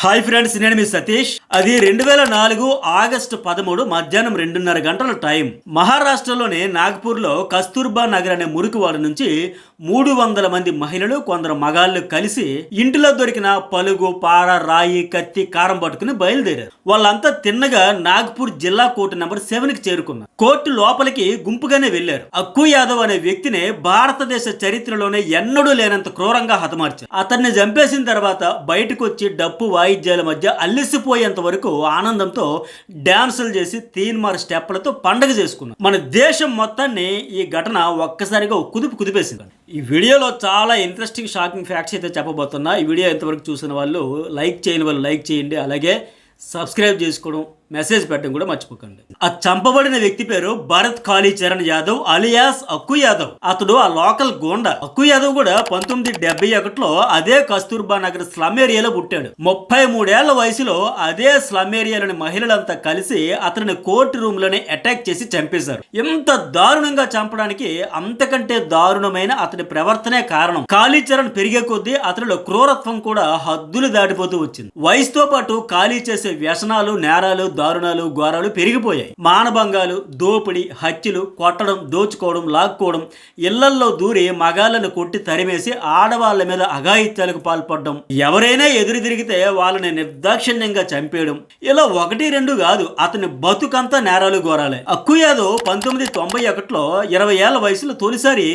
Hi friends, నేను మీ సతీష్. అది 2004 August 13 మధ్యాహ్నం 2:30 గంటల టైం. మహారాష్ట్రలోని నాగ్పూర్లో కస్తూర్బా నగర్ అనే మురికివాడ నుంచి 300 మంది మహిళలు, కొందరు మగాళ్ళు కలిసి ఇంటిలో దొరికిన పలుగు, పార, రాయి, కత్తి, కారం పట్టుకుని బయలుదేరారు. వాళ్ళంతా తిన్నగా నాగ్పూర్ జిల్లా కోర్టు నెంబర్ 7కి చేరుకున్నారు. కోర్టు లోపలికి గుంపుగానే వెళ్లారు. అక్కు యాదవ్ అనే వ్యక్తిని భారతదేశ చరిత్రలోనే ఎన్నడూ లేనంత క్రూరంగా హతమార్చారు. అతన్ని చంపేసిన తర్వాత బయటకు వచ్చి డప్పు వాయిద్యాల మధ్య అల్లిసిపోయేంత వరకు ఆనందంతో డాన్సులు చేసి తీన్మార్ స్టెప్లతో పండగ చేసుకున్నారు. మన దేశం మొత్తాన్ని ఈ ఘటన ఒక్కసారిగా కుదిపేసింది. ఈ వీడియోలో చాలా ఇంట్రెస్టింగ్, షాకింగ్ ఫ్యాక్ట్స్ అయితే చెప్పబోతున్నా. ఈ వీడియో ఎంతవరకు చూసిన వాళ్ళు లైక్ చేయని వాళ్ళు లైక్ చేయండి, అలాగే సబ్స్క్రైబ్ చేసుకోవడం, మెసేజ్ పెట్టడం కూడా మర్చిపోకండి. ఆ చంపబడిన వ్యక్తి పేరు భరత్ కాళీచరణ్ యాదవ్ అలియాస్ అక్కు యాదవ్. అతడు ఆ లోకల్ గోండా. అక్కు యాదవ్ కూడా 1971లో అదే కస్తూర్బా నగర్ స్లమ్ ఏరియాలో పుట్టాడు. 33 ఏళ్ల వయసులో అదే స్లమ్ ఏరియాలోని మహిళలంతా కలిసి అతని కోర్టు రూమ్ లోనే అటాక్ చేసి చంపేశారు. ఎంత దారుణంగా చంపడానికి అంతకంటే దారుణమైన అతని ప్రవర్తనే కారణం. కాళీచరణ్ పెరిగే కొద్దీ అతనిలో క్రూరత్వం కూడా హద్దులు దాటిపోతూ వచ్చింది. వయసుతో పాటు కాళీ చేసే వ్యసనాలు, నేరాలు, దారుణాలు, ఘోరాలు పెరిగిపోయాయి. మానభంగాలు, దోపిడి, హత్యలు, కొట్టడం, దోచుకోవడం, లాక్కోవడం, ఇళ్లల్లో దూరి మగాళ్ళను కొట్టి తరిమేసి ఆడవాళ్ల మీద అఘాయిత్యాలకు పాల్పడడం, ఎవరైనా ఎదురు తిరిగితే వాళ్ళని నిర్దాక్షిణ్యంగా చంపేయడం, ఇలా 1-2 కాదు, అతని బతుకంతా నేరాలు, ఘోరాలే. అక్కు యాదవ్ 1991లో 20 ఏళ్ల వయసులో తొలిసారి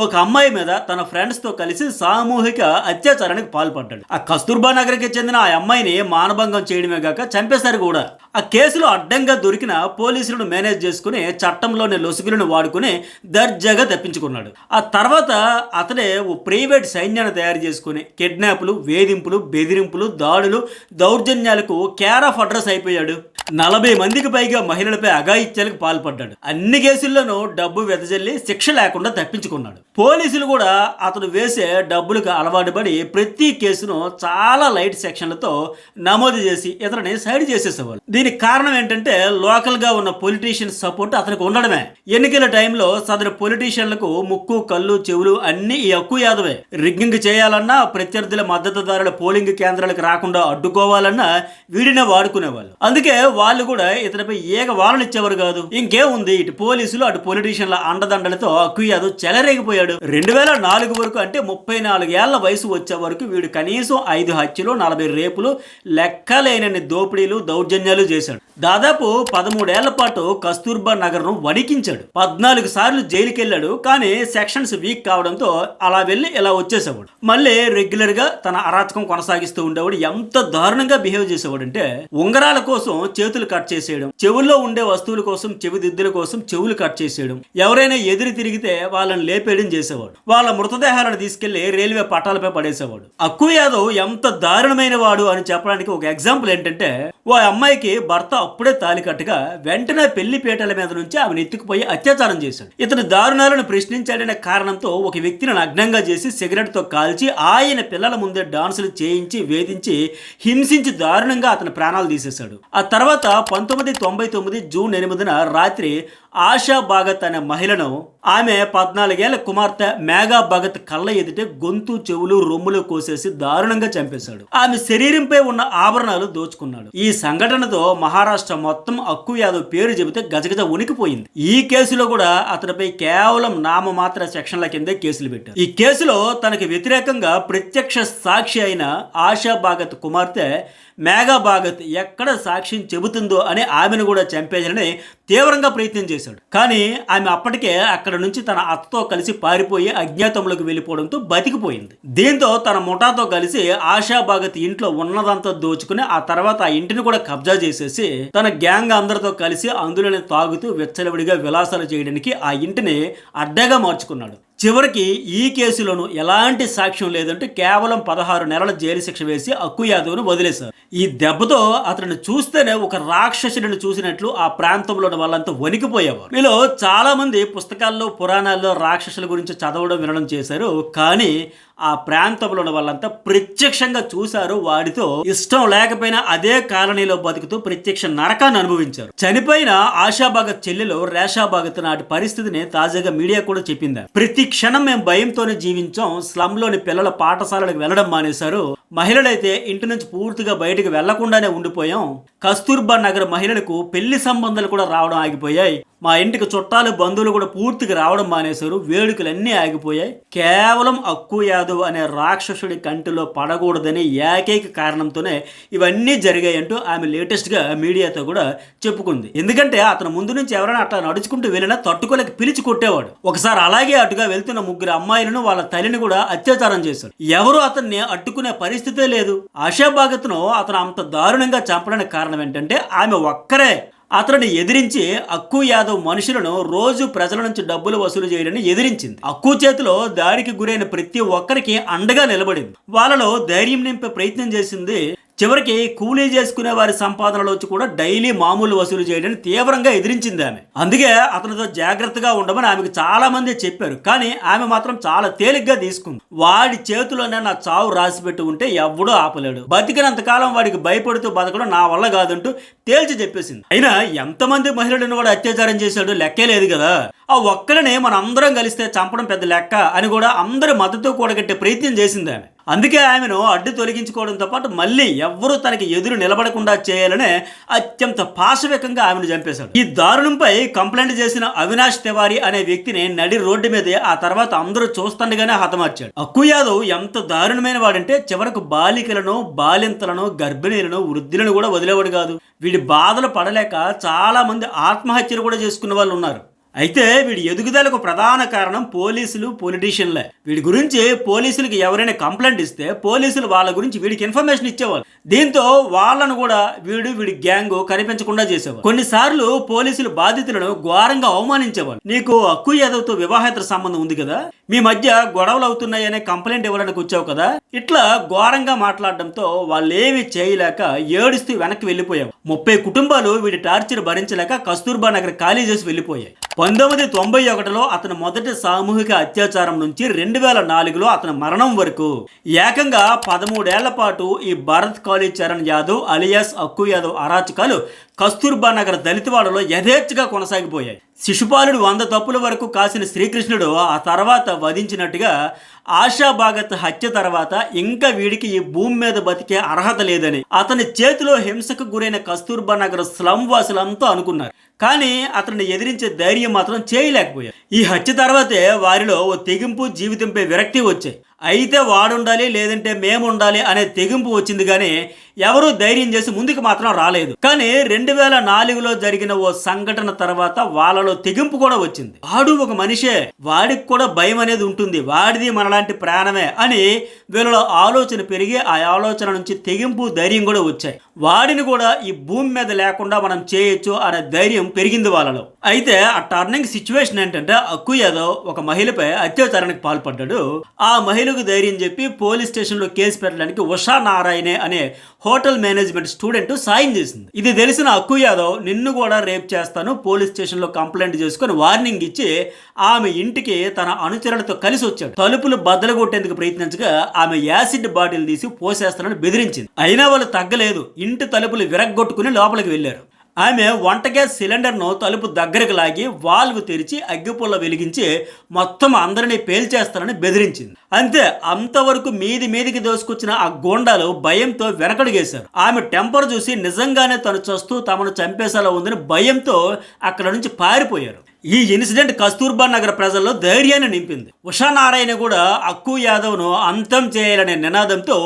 ఒక అమ్మాయి మీద తన ఫ్రెండ్స్ తో కలిసి సామూహిక అత్యాచారానికి పాల్పడ్డాడు. ఆ కస్తూర్బా నగర్కి చెందిన ఆ అమ్మాయిని మానభంగం చేయడమే గాక చంపేశారు కూడా. ఆ కేసులో అడ్డంగా దొరికిన పోలీసులను మేనేజ్ చేసుకుని చట్టంలోని లొసుగులను వాడుకుని దర్జాగా తప్పించుకున్నాడు. ఆ తర్వాత అతడే ఓ ప్రైవేట్ సైన్యాన్ని తయారు చేసుకుని కిడ్నాపులు, వేధింపులు, బెదిరింపులు, దాడులు, దౌర్జన్యాలకు కేర్ ఆఫ్ అడ్రస్ అయిపోయాడు. 40 మందికి పైగా మహిళలపై అఘాయిత్యాలకు పాల్పడ్డాడు. అన్ని కేసుల్లోనూ డబ్బు వెదజల్లి శిక్ష లేకుండా తప్పించుకున్నాడు. పోలీసులు కూడా అతడు వేసే డబ్బులకు అలవాటు పడి ప్రతి కేసును చాలా లైట్ సెక్షన్లతో నమోదు చేసి ఇతరుని సైడ్ చేసేసేవాళ్ళు. దీనికి కారణం ఏంటంటే లోకల్ గా ఉన్న పొలిటీషియన్ సపోర్ట్ అతనికి ఉండడమే. ఎన్నికల టైంలో సదరు పొలిటీషియన్లకు ముక్కు, కళ్ళు, చెవులు అన్ని ఈ అక్కు యాదవే. రిగ్గింగ్ చేయాలన్నా, ప్రత్యర్థుల మద్దతుదారుల పోలింగ్ కేంద్రాలకు రాకుండా అడ్డుకోవాలన్నా వీడినే వాడుకునేవాళ్ళు. అందుకే వాళ్ళు కూడా ఇతనిపై ఏక వాళ్ళనిచ్చేవారు కాదు. ఇంకేముంది, ఇటు పోలీసులు అటు పొలిటీషియన్ల అండదండలతో అక్కు యాదవ్ చెలరేగిపోయాడు. 2004 వరకు, అంటే 34 ఏళ్ల వయసు వచ్చే వరకు వీడు కనీసం 5 హత్యలు, 40 రేపులు, లెక్కలేనన్ని దోపిడీలు, దౌర్జన్యాలు చేశాడు. దాదాపు 13 ఏళ్ల పాటు కస్తూర్బా నగర్ను వణికించాడు. 14 సార్లు జైలుకి వెళ్ళాడు. కానీ సెక్షన్స్ వీక్ కావడంతో అలా వెళ్ళి ఇలా వచ్చేసేవాడు. మళ్ళీ రెగ్యులర్ గా తన అరాచకం కొనసాగిస్తూ ఉండేవాడు. ఎంత దారుణంగా బిహేవ్ చేసేవాడు అంటే, ఉంగరాల కోసం చేతులు కట్ చేసేయడం, చెవుల్లో ఉండే వస్తువుల కోసం, చెవి దిద్దుల కోసం చెవులు కట్ చేసేయడం, ఎవరైనా ఎదురు తిరిగితే వాళ్ళని లేపేయడం చేసేవాడు. వాళ్ళ మృతదేహాలను తీసుకెళ్లి రైల్వే పట్టాలపై పడేసేవాడు. అక్కు యాదవ్ ఎంత దారుణమైన వాడు అని చెప్పడానికి ఒక ఎగ్జాంపుల్ ఏంటంటే, ఓ అమ్మాయికి భర్త అప్పుడే తాలి కట్టగా వెంటనే పెళ్లి పీటల మీద నుంచి ఆమెను ఎత్తుకుపోయి అత్యాచారం చేశాడు. ఇతని దారుణాలను ప్రశ్నించాడనే కారణంతో ఒక వ్యక్తిని నగ్నంగా చేసి సిగరెట్ తో కాల్చి ఆయన పిల్లల ముందే డాన్సులు చేయించి, వేధించి, హింసించి దారుణంగా అతని ప్రాణాలు తీసేశాడు. ఆ తర్వాత 1999 జూన్ 8న రాత్రి ఆశా భగత్ అనే మహిళను, ఆమె 14 ఏళ్ల కుమార్తె మేఘా భగత్ కళ్ళ ఎదుటే గొంతు, చెవులు, రొమ్ములు కోసేసి దారుణంగా చంపేశాడు. ఆమె శరీరంపై ఉన్న ఆభరణాలు దోచుకున్నాడు. ఈ సంఘటనతో మహారాష్ట్ర మొత్తం అక్కు యాదవ్ పేరు చెబితే గజగజ ఉనికిపోయింది. ఈ కేసులో కూడా అతనిపై కేవలం నామమాత్ర సెక్షన్ల కిందే కేసులు పెట్టారు. ఈ కేసులో తనకి వ్యతిరేకంగా ప్రత్యక్ష సాక్షి అయిన ఆశా భగత్ కుమార్తె మేఘా భగత్ ఎక్కడ సాక్ష్యం చెబుతుందో అని ఆమెను కూడా చంపేయాలని తీవ్రంగా ప్రయత్నం చేశాడు. కానీ ఆమె అప్పటికే అక్కడ నుంచి తన అత్తతో కలిసి పారిపోయి అజ్ఞాతంలోకి వెళ్ళిపోవడంతో బతికిపోయింది. దీంతో తన ముఠాతో కలిసి ఆశా భగత్ ఇంట్లో ఉన్నదంతా దోచుకుని ఆ తర్వాత ఆ ఇంటిని కూడా కబ్జా చేసేసి తన గ్యాంగ్ అందరితో కలిసి అందులోనే తాగుతూ విచ్చలవిడిగా విలాసాలు చేయడానికి ఆ ఇంటిని అడ్డగా మార్చుకున్నాడు. చివరికి ఈ కేసులోనూ ఎలాంటి సాక్ష్యం లేదంటే కేవలం 16 నెలల జైలు శిక్ష వేసి అక్కు యాదవ్ను వదిలేశారు. ఈ దెబ్బతో అతను చూస్తేనే ఒక రాక్షసుడిని చూసినట్లు ఆ ప్రాంతంలో వాళ్ళంతా వణికిపోయేవారు. వీళ్ళు చాలా మంది పుస్తకాల్లో, పురాణాల్లో రాక్షసుల గురించి చదవడం, వినడం చేశారు. కానీ ఆ ప్రాంతంలో ఉన్న వాళ్ళంతా ప్రత్యక్షంగా చూశారు. వాడితో ఇష్టం లేకపోయినా అదే కాలనీలో బతుకుతూ ప్రత్యక్ష నరకాన్ని అనుభవించారు. చనిపోయిన ఆశా భగత్ చెల్లెలు రేషా భగత్ నాటి పరిస్థితిని తాజాగా మీడియా కూడా చెప్పింది. ప్రతి క్షణం మేము భయంతోనే జీవించాం. స్లమ్ లోని పిల్లల పాఠశాలలకు వెళ్లడం మానేశారు. మహిళలైతే ఇంటి నుంచి పూర్తిగా బయటకు వెళ్లకుండానే ఉండిపోయాం. కస్తూర్బా నగర్ మహిళలకు పెళ్లి సంబంధాలు కూడా రావడం ఆగిపోయాయి. మా ఇంటికి చుట్టాలు బంధువులు కూడా పూర్తిగా రావడం మానేశారు. వేడుకలన్నీ ఆగిపోయాయి. కేవలం అక్కు యాదవ్ అనే రాక్షసుడి కంటిలో పడకూడదని ఏకైక కారణంతోనే ఇవన్నీ జరిగాయంటూ ఆమె లేటెస్ట్ గా మీడియాతో కూడా చెప్పుకుంది. ఎందుకంటే అతను ముందు నుంచి ఎవరైనా అట్లా నడుచుకుంటూ వెళ్ళినా తట్టుకోలేక పిలిచి కొట్టేవాడు. ఒకసారి అలాగే అటుగా వెళ్తున్న 3 అమ్మాయిలను వాళ్ళ తల్లిని కూడా అత్యాచారం చేశాడు. ఎవరు అతన్ని అడ్డుకునే పరిస్థితే లేదు. ఆశాభాగత్ను అతను అంత దారుణంగా చంపడానికి కారణం ఏంటంటే ఆమె ఒక్కరే. అతడిని ఎదిరించి అక్కు యాదవ్ మనుషులను రోజు ప్రజల నుంచి డబ్బులు వసూలు చేయడాన్ని ఎదిరించింది. అక్కు చేతిలో దాడికి గురైన ప్రతి ఒక్కరికి అండగా నిలబడింది. వాళ్ళలో ధైర్యం నింపే ప్రయత్నం చేసింది. చివరికి కూలీ చేసుకునే వారి సంపాదనలోంచి కూడా డైలీ మామూలు వసూలు చేయడానికి తీవ్రంగా ఎదిరించింది ఆమె. అందుకే అతనితో జాగ్రత్తగా ఉండమని ఆమెకు చాలా మంది చెప్పారు. కానీ ఆమె మాత్రం చాలా తేలిగ్గా తీసుకుంది. వాడి చేతిలోనే నా చావు రాసిపెట్టి ఉంటే ఎవ్వడూ ఆపలేడు. బతికినంత కాలం వాడికి భయపడుతూ బతకడం నా వల్ల కాదంటూ తేల్చి చెప్పేసింది. అయినా ఎంతమంది మహిళలను కూడా అత్యాచారం చేశాడు లెక్కే లేదు కదా. ఆ ఒక్కరిని మన అందరం కలిస్తే చంపడం పెద్ద లెక్క అని కూడా అందరి మద్దతు కూడగట్టే ప్రయత్నం చేసింది ఆమె. అందుకే ఆమెను అడ్డు తొలగించుకోవడంతో పాటు మళ్ళీ ఎవ్వరూ తనకి ఎదురు నిలబడకుండా చేయాలనే అత్యంత పాశవికంగా ఆమెను చంపేశాడు. ఈ దారుణంపై కంప్లైంట్ చేసిన అవినాష్ తివారీ అనే వ్యక్తిని నడి రోడ్డు మీదే ఆ తర్వాత అందరూ చూస్తుండగానే హతమార్చాడు. అక్కు యాదవ్ ఎంత దారుణమైన వాడంటే చివరకు బాలికలను, బాలింతలను, గర్భిణీలను, వృద్ధులను కూడా వదిలేవాడు కాదు. వీడి బాధలు పడలేక చాలా మంది ఆత్మహత్యలు కూడా చేసుకున్న వాళ్ళు ఉన్నారు. అయితే వీడి ఎదుగుదలకు ప్రధాన కారణం పోలీసులు, పొలిటీషియన్లే. వీడి గురించి పోలీసులకి ఎవరైనా కంప్లైంట్ ఇస్తే పోలీసులు వాళ్ళ గురించి వీడికి ఇన్ఫర్మేషన్ ఇచ్చేవాళ్ళు. దీంతో వాళ్ళను కూడా వీడి గ్యాంగ్ కనిపించకుండా చేసేవాళ్ళు. కొన్నిసార్లు పోలీసులు బాధితులను ఘోరంగా అవమానించేవాళ్ళు. నీకు అక్కు యాదవ్తో వివాహేతర సంబంధం ఉంది కదా, మీ మధ్య గొడవలు అవుతున్నాయనే కంప్లైంట్ ఇవ్వడానికి వచ్చావు కదా, ఇట్లా ఘోరంగా మాట్లాడడంతో వాళ్ళేమి చేయలేక ఏడుస్తూ వెనక్కి వెళ్ళిపోయావు. 30 కుటుంబాలు వీడి టార్చర్ భరించలేక కస్తూర్బా నగర్ ఖాళీ చేసి వెళ్ళిపోయాయి. 1991లో అతని మొదటి సామూహిక అత్యాచారం నుంచి 2004లో అతని మరణం వరకు ఏకంగా 13 ఏళ్ల పాటు ఈ భరత్ కాళీ చరణ్ యాదవ్ అలియాస్ అక్కు యాదవ్ అరాచకాలు కస్తూర్బా నగర్ దళితవాడలో యథేచ్ఛగా కొనసాగిపోయాయి. శిశుపాలుడు 100 తప్పుల వరకు కాసిన శ్రీకృష్ణుడు ఆ తర్వాత వధించినట్టుగా ఆశా భాగత్ హత్య తర్వాత ఇంకా వీడికి ఈ భూమి మీద బతికే అర్హత లేదని అతని చేతిలో హింసకు గురైన కస్తూర్బా నగర్ స్లమ్ వాసులంతా అనుకున్నారు. కానీ అతన్ని ఎదిరించే ధైర్యం మాత్రం చేయలేకపోయారు. ఈ హత్య తర్వాతే వారిలో ఓ తెగింపు, జీవితంపై విరక్తి వచ్చాయి. అయితే వాడుండాలి లేదంటే మేముండాలి అనే తెగింపు వచ్చింది కానీ ఎవరూ ధైర్యం చేసి ముందుకు మాత్రం రాలేదు. కానీ 2004లో జరిగిన ఓ సంఘటన తర్వాత వాళ్ళలో తెగింపు కూడా వచ్చింది. వాడు ఒక మనిషే, వాడికి కూడా భయం అనేది ఉంటుంది, వాడిది మనలాంటి ప్రాణమే అని వీళ్ళలో ఆలోచన పెరిగి ఆ ఆలోచన నుంచి తెగింపు, ధైర్యం కూడా వచ్చాయి. వాడిని కూడా ఈ భూమి మీద లేకుండా మనం చేయొచ్చు అనే ధైర్యం పెరిగింది వాళ్ళలో. అయితే ఆ టర్నింగ్ సిచ్యువేషన్ ఏంటంటే అక్కు యాదవ్ ఒక మహిళపై అత్యాచారానికి పాల్పడ్డాడు. ఆ మహిళకు ధైర్యం చెప్పి పోలీస్ స్టేషన్లో కేసు పెట్టడానికి ఉషా నారాయణే అనే హోటల్ మేనేజ్మెంట్ స్టూడెంట్ సాయం చేసింది. ఇది తెలిసిన అక్కు యాదవ్ నిన్ను కూడా రేప్ చేస్తాను, పోలీస్ స్టేషన్లో కంప్లైంట్ చేసుకుని వార్నింగ్ ఇచ్చి ఆమె ఇంటికి తన అనుచరులతో కలిసి వచ్చాడు. తలుపులు బద్దలు కొట్టేందుకు ప్రయత్నించగా ఆమె యాసిడ్ బాటిల్ తీసి పోసేస్తానని బెదిరించింది. అయినా వాళ్ళు తగ్గలేదు. ఇంటి తలుపులు విరగ్గొట్టుకుని లోపలికి వెళ్లారు. ఆమె వంట గ్యాస్ సిలిండర్ను తలుపు దగ్గరకు లాగి వాల్వ్ తెరిచి అగ్గిపుల్ల వెలిగించి మొత్తం అందరినీ పేల్చేస్తానని బెదిరించింది. అంతే, అంతవరకు మీదికి దోసుకొచ్చిన ఆ గోండాలు భయంతో వెనకడుగేశారు. ఆమె టెంపర్ చూసి నిజంగానే తను చస్తూ తమను చంపేసేలా ఉందని భయంతో అక్కడ నుంచి పారిపోయారు. ఈ ఇన్సిడెంట్ కస్తూర్బా నగర్ ప్రజల్లో ధైర్యాన్ని నింపింది. ఉషా నారాయణ కూడా అక్కు యాదవ్ను అంతం చేయాలనే నినాదంతో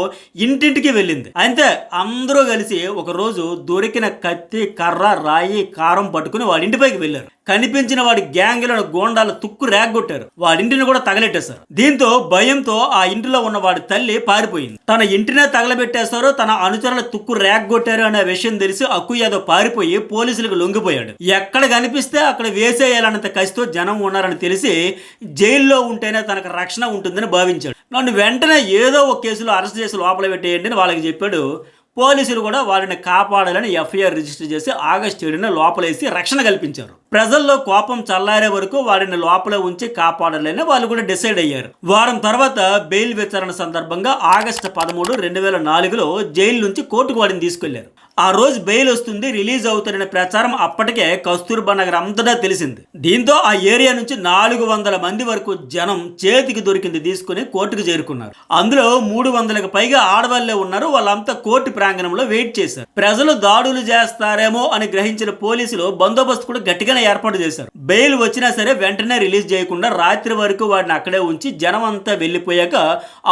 ఇంటింటికి వెళ్ళింది. అంతే, అందరూ కలిసి ఒకరోజు దొరికిన కత్తి, కర్ర, రాయి, కారం పట్టుకుని వాడి ఇంటిపైకి వెళ్ళారు. కనిపించిన వాడి గ్యాంగ్లను గోండాలు తుక్కు రేగొట్టారు. వాడింటిని కూడా తగలెట్టేశారు. దీంతో భయంతో ఆ ఇంటిలో ఉన్న వాడి తల్లి పారిపోయింది. తన ఇంటినే తగలబెట్టేశారు, తన అనుచరుల తుక్కు రేగొట్టారు అనే విషయం తెలిసి అక్కు యాదవ్ పారిపోయి పోలీసులకు లొంగిపోయాడు. ఎక్కడ కనిపిస్తే అక్కడ వేసేయాలన్నంత కసితో జనం ఉన్నారని తెలిసి జైల్లో ఉంటేనే తనకు రక్షణ ఉంటుందని భావించాడు. నన్ను వెంటనే ఏదో ఒక కేసులో అరెస్ట్ చేసి లోపల పెట్టేయండి అని వాళ్ళకి చెప్పాడు. పోలీసులు కూడా వారిని కాపాడాలని ఎఫ్ఐఆర్ రిజిస్టర్ చేసి ఆగస్టు 7న లోపలేసి రక్షణ కల్పించారు. ప్రజల్లో కోపం చల్లారే వరకు వాడిని లోపల ఉంచి కాపాడాలని వాళ్ళు కూడా డిసైడ్ అయ్యారు. వారం తర్వాత బెయిల్ విచారణ సందర్భంగా ఆగస్టు 13, 2004లో జైలు నుంచి కోర్టుకు వాడిని తీసుకెళ్లారు. ఆ రోజు బెయిల్ వస్తుంది, రిలీజ్ అవుతారనే ప్రచారం అప్పటికే కస్తూర్బా నగర్ అంతటా తెలిసింది. దీంతో ఆ ఏరియా నుంచి 400 మంది వరకు జనం చేతికి దొరికింది తీసుకుని కోర్టుకు చేరుకున్నారు. అందులో 300కి పైగా ఆడవాళ్లే ఉన్నారు. వాళ్ళంతా కోర్టు ప్రాంగణంలో వెయిట్ చేశారు. ప్రజలు దాడులు చేస్తారేమో అని గ్రహించిన పోలీసులు బందోబస్తు కూడా గట్టిగానే ఏర్పాటు చేశారు. బెయిల్ వచ్చినా సరే వెంటనే రిలీజ్ చేయకుండా రాత్రి వరకు వాడిని అక్కడే ఉంచి జనం అంతా వెళ్ళిపోయాక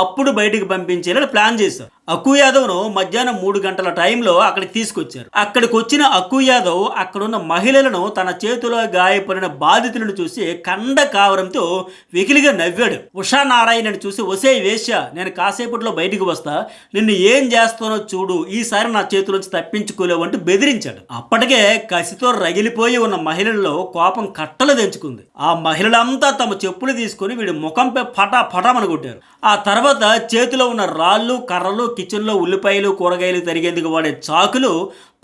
అప్పుడు బయటికి పంపించేలా ప్లాన్ చేశారు. అక్కు యాదవ్ను మధ్యాహ్నం 3 గంటల టైంలో అక్కడికి తీసుకొచ్చారు. అక్కడికి వచ్చిన అక్కు యాదవ్ అక్కడున్న మహిళలను, తన చేతిలో గాయపడిన బాధితులను చూసి కండ కావడంతో వెకిలిగా నవ్వాడు. ఉషా నారాయణని చూసి, ఒసే వేశ్య, నేను కాసేపట్లో బయటికి వస్తా, నిన్ను ఏం చేస్తానో చూడు, ఈసారి నా చేతిలోంచి తప్పించుకోలేవు అంటూ బెదిరించాడు. అప్పటికే కసితో రగిలిపోయి ఉన్న మహిళల్లో కోపం కట్టలు తెంచుకుంది. ఆ మహిళలంతా తమ చెప్పులు తీసుకుని వీడి ముఖంపై పటామని కొట్టారు. ఆ తర్వాత చేతిలో ఉన్న రాళ్ళు, కర్రలు, కిచెన్లో ఉల్లిపాయలు, కూరగాయలు తరిగేందుకు వాడే చాకులు,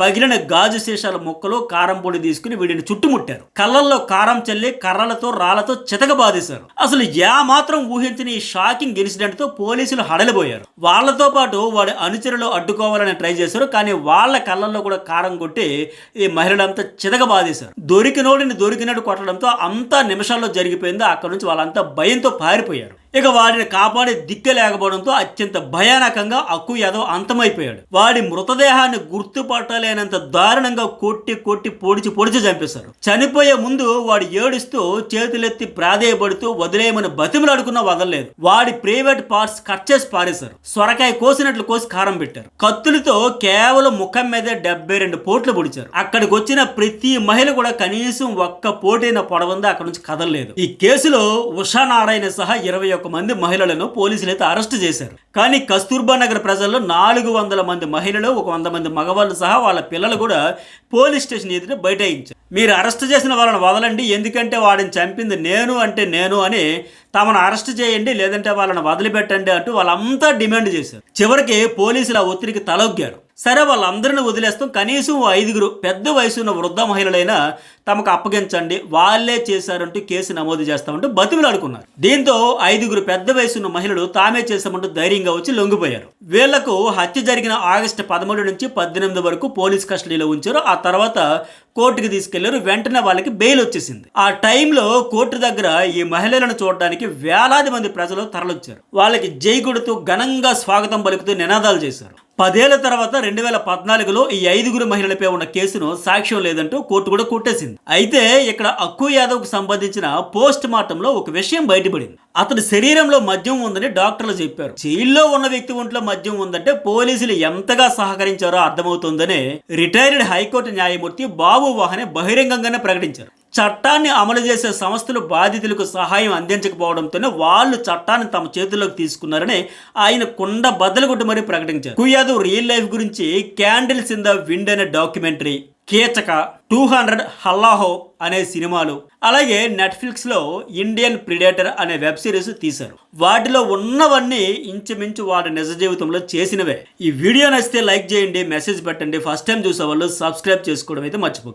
పగిలిన గాజు సీసాల ముక్కలు, కారం పొడి తీసుకుని వీడిని చుట్టుముట్టారు. కళ్ళల్లో కారం చల్లి కర్రలతో, రాళ్లతో చితకబాదేశారు. అసలు మాత్రం ఊహించిన ఈ షాకింగ్ ఇన్సిడెంట్ తో పోలీసులు హడలిపోయారు. వాళ్లతో పాటు వాడి అనుచరులు అడ్డుకోవాలని ట్రై చేశారు. కానీ వాళ్ళ కళ్ళల్లో కూడా కారం కొట్టి ఈ మహిళలంతా చితకబాదేశారు. దొరికినోడిని దొరికినట్టు కొట్టడంతో అంతా నిమిషాల్లో జరిగిపోయింది. అక్కడి నుంచి వాళ్ళంతా భయంతో పారిపోయారు. ఇక వాడిని కాపాడే దిక్కు లేకపోవడంతో అత్యంత భయానకంగా అక్కు యాదవ్ అంతమైపోయాడు. వాడి మృతదేహాన్ని గుర్తుపట్టలేనంత దారుణంగా కొట్టి పొడిచి చంపేశారు. చనిపోయే ముందు వాడు ఏడుస్తూ చేతులెత్తి ప్రాధేయపడుతూ వదిలేయమని బతిమలాడుకున్నా వదలలేదు. వాడి ప్రైవేట్ పార్ట్స్ కట్ చేసి పారేశారు. సొరకాయ కోసినట్లు కోసి కారం పెట్టారు. కత్తులతో కేవలం ముఖం మీదే 72 పోట్లు పొడిచారు. అక్కడికి వచ్చిన ప్రతి మహిళ కూడా కనీసం ఒక్క పోటైన పొడవందా అక్కడి నుంచి కదలలేదు. ఈ కేసులో ఉషా నారాయణ సహా 21 మంది మహిళలను పోలీసులు అయితే అరెస్ట్ చేశారు. కానీ కస్తూర్బా నగర్ ప్రజల్లో 400 మంది మహిళలు, 100 మంది మగవాళ్ళు సహా వాళ్ళ పిల్లలు కూడా పోలీస్ స్టేషన్ ఎదుట బైఠాయించారు. మీరు అరెస్ట్ చేసిన వాళ్ళని వదలండి, ఎందుకంటే వాడిని చంపింది నేను అంటే నేను అని, తమను అరెస్ట్ చేయండి లేదంటే వాళ్ళని వదిలిపెట్టండి అంటూ వాళ్ళంతా డిమాండ్ చేశారు. చివరికి పోలీసులు ఆ ఒత్తిడికి తలొగ్గారు. సరే, వాళ్ళందరిని వదిలేస్తాం, కనీసం 5 పెద్ద వయసున్న వృద్ధ మహిళలైనా తమకు అప్పగించండి, వాళ్ళే చేశారంటూ కేసు నమోదు చేస్తామంటూ బతిమిలాడుకున్నారు. దీంతో 5 పెద్ద వయసున్న మహిళలు తామే చేశామంటూ ధైర్యంగా వచ్చి లొంగిపోయారు. వీళ్లకు హత్య జరిగిన ఆగస్టు 13 నుంచి 18 వరకు పోలీస్ కస్టడీలో ఉంచారు. ఆ తర్వాత కోర్టుకు తీసుకెళ్లారు. వెంటనే వాళ్ళకి బెయిల్ వచ్చేసింది. ఆ టైంలో కోర్టు దగ్గర ఈ మహిళలను చూడడానికి వేలాది మంది ప్రజలు తరలొచ్చారు. వాళ్ళకి జై కొడుతూ ఘనంగా స్వాగతం పలుకుతూ నినాదాలు చేశారు. 10 ఏళ్ల తర్వాత 2014లో ఈ 5 మహిళలపై ఉన్న కేసును సాక్ష్యం లేదంటూ కోర్టు కూడా కొట్టేసింది. అయితే ఇక్కడ అక్కు యాదవ్కు సంబంధించిన పోస్ట్ మార్టంలో ఒక విషయం బయటపడింది. అతని శరీరంలో మద్యం ఉందని డాక్టర్లు చెప్పారు. జైల్లో ఉన్న వ్యక్తి ఒంట్లో మద్యం ఉందంటే పోలీసులు ఎంతగా సహకరించారో అర్థమవుతుందని రిటైర్డ్ హైకోర్టు న్యాయమూర్తి బాబు వాహనే బహిరంగంగానే ప్రకటించారు. చట్టాన్ని అమలు చేసే సంస్థలు బాధితులకు సహాయం అందించకపోవడంతోనే వాళ్ళు చట్టాన్ని తమ చేతుల్లోకి తీసుకున్నారని ఆయన కుండ బద్దలు కొట్టి మరీ ప్రకటించారు. అక్కు యాదవ్ రియల్ లైఫ్ గురించి క్యాండిల్స్ ఇన్ ద విండ్ అనే డాక్యుమెంటరీ, కీచక, 200 హల్లాహో అనే సినిమాలు, అలాగే నెట్ఫ్లిక్స్లో ఇండియన్ ప్రిడేటర్ అనే వెబ్ సిరీస్ తీశారు. వాటిలో ఉన్నవన్నీ ఇంచుమించు వాడి నిజ జీవితంలో చేసినవే. ఈ వీడియో నచ్చితే లైక్ చేయండి, మెసేజ్ పెట్టండి. ఫస్ట్ టైం చూసే వాళ్ళు సబ్స్క్రైబ్ చేసుకోవడం అయితే మర్చిపోకండి.